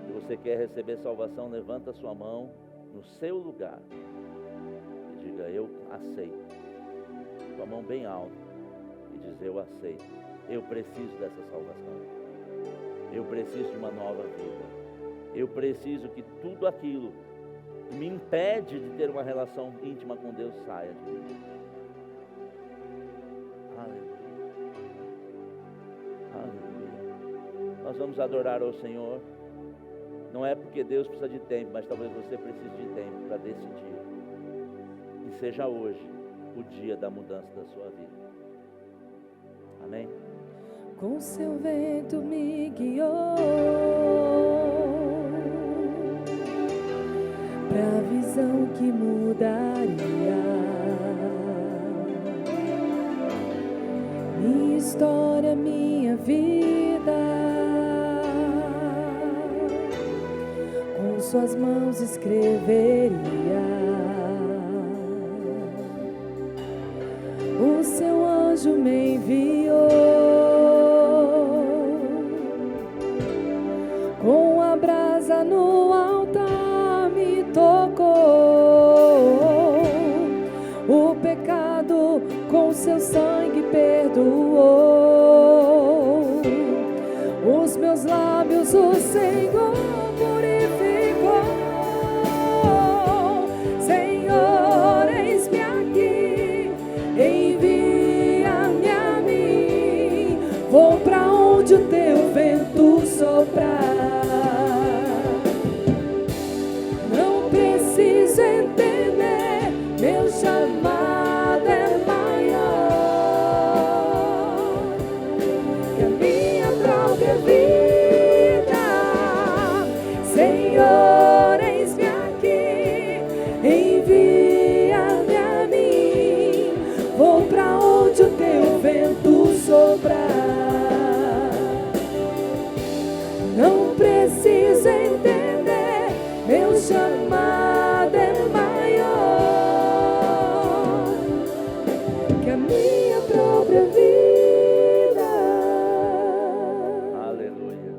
B: Se você quer receber salvação, levanta a sua mão no seu lugar. E diga, eu aceito. Com a mão bem alta. E diz, eu aceito. Eu preciso dessa salvação. Eu preciso de uma nova vida. Eu preciso que tudo aquilo que me impede de ter uma relação íntima com Deus saia de mim. Aleluia. Aleluia. Nós vamos adorar ao Senhor. Não é porque Deus precisa de tempo, mas talvez você precise de tempo para decidir. Que seja hoje o dia da mudança da sua vida. Amém?
A: Com seu vento me guiou pra visão que mudaria minha história, minha vida. Com suas mãos escreveria o seu anjo me enviou. Com a brasa no altar me tocou, o pecado com seu sangue perdoou, os meus lábios o Senhor purificou. Senhor, eis-me aqui, envia-me a mim, vou pra onde o teu vento soprar. Meu chamado é maior que a minha própria vida. Senhor, eis-me aqui, envia-me a mim, vou pra onde o teu vento soprar. Não preciso entender, meu chamado é maior que a minha própria vida.
B: Aleluia.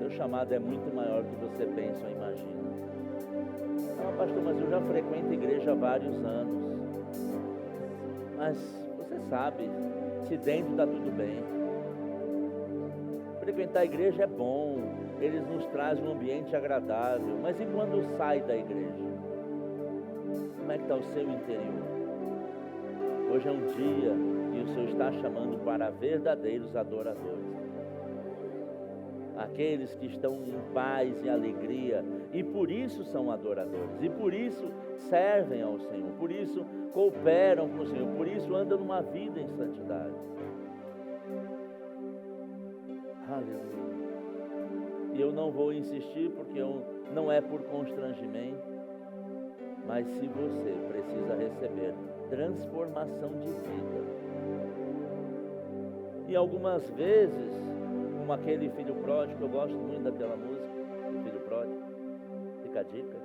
B: Seu chamado é muito maior do que você pensa ou imagina. Ah, pastor, mas eu já frequento a igreja há vários anos. Mas você sabe, se dentro está tudo bem. Frequentar a igreja é bom, eles nos trazem um ambiente agradável, mas e quando sai da igreja? Como é que está o seu interior? Hoje é um dia que o Senhor está chamando para verdadeiros adoradores. Aqueles que estão em paz e alegria, e por isso são adoradores, e por isso servem ao Senhor, por isso cooperam com o Senhor, por isso andam numa vida em santidade. Aleluia. E eu não vou insistir porque não é por constrangimento, mas se você precisa receber transformação de vida. E algumas vezes, como aquele filho pródigo, eu gosto muito daquela música, do filho pródigo, fica a dica.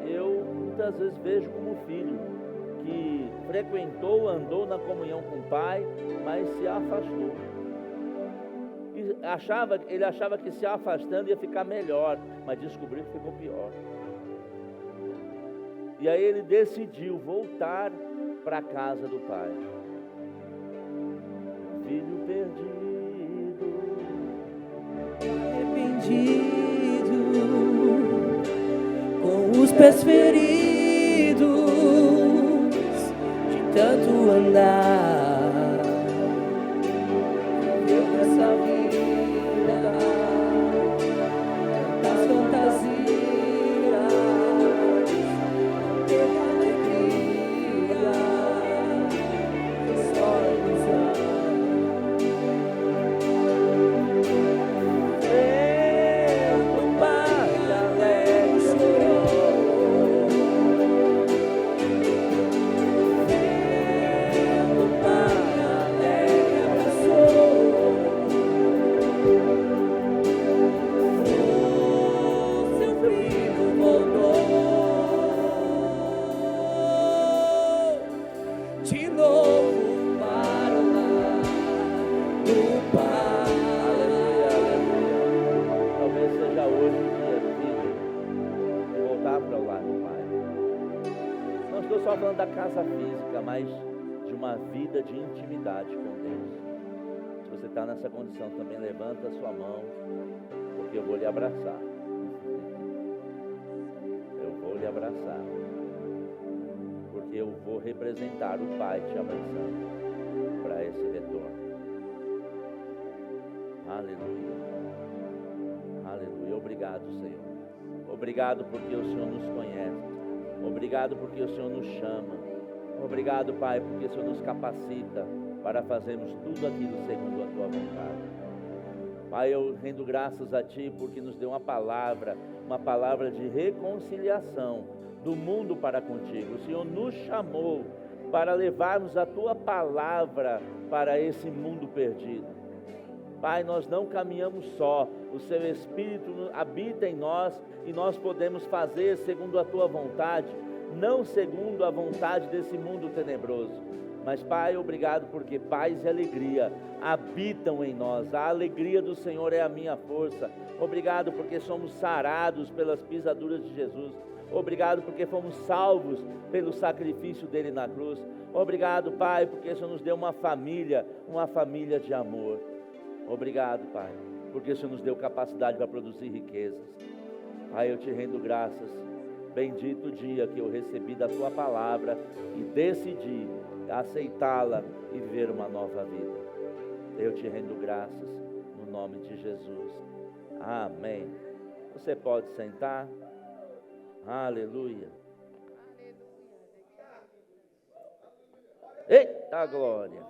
B: Eu muitas vezes vejo como filho que frequentou, andou na comunhão com o pai, mas se afastou. E ele achava que se afastando ia ficar melhor, mas descobriu que ficou pior. E aí ele decidiu voltar para a casa do pai. Filho perdido,
A: arrependido, com os pés feridos de tanto andar, eu nessa vida, tantas fantasias, teve alegria, só ilusão. De novo para o lar do Pai.
B: Talvez seja hoje o dia do filho de voltar para o lar do pai. Não estou só falando da casa física, mas de uma vida de intimidade com Deus. Se você está nessa condição também, levanta a sua mão, porque eu vou lhe abraçar. Eu vou lhe abraçar. Porque eu vou representar o Pai te abraçando para esse retorno. Aleluia. Aleluia. Obrigado, Senhor. Obrigado porque o Senhor nos conhece. Obrigado porque o Senhor nos chama. Obrigado, Pai, porque o Senhor nos capacita para fazermos tudo aquilo segundo a Tua vontade. Pai, eu rendo graças a Ti porque nos deu uma palavra de reconciliação do mundo para contigo. O Senhor nos chamou para levarmos a Tua palavra para esse mundo perdido. Pai, nós não caminhamos só, o Seu Espírito habita em nós e nós podemos fazer segundo a Tua vontade, não segundo a vontade desse mundo tenebroso. Mas, Pai, obrigado porque paz e alegria habitam em nós. A alegria do Senhor é a minha força. Obrigado porque somos sarados pelas pisaduras de Jesus. Obrigado porque fomos salvos pelo sacrifício dele na cruz. Obrigado, Pai, porque o Senhor nos deu uma família de amor. Obrigado, Pai, porque o Senhor nos deu capacidade para produzir riquezas. Pai, eu te rendo graças. Bendito o dia que eu recebi da Tua palavra e decidi aceitá-la e viver uma nova vida. Eu te rendo graças no nome de Jesus. Amém. Você pode sentar. Aleluia. Eita glória.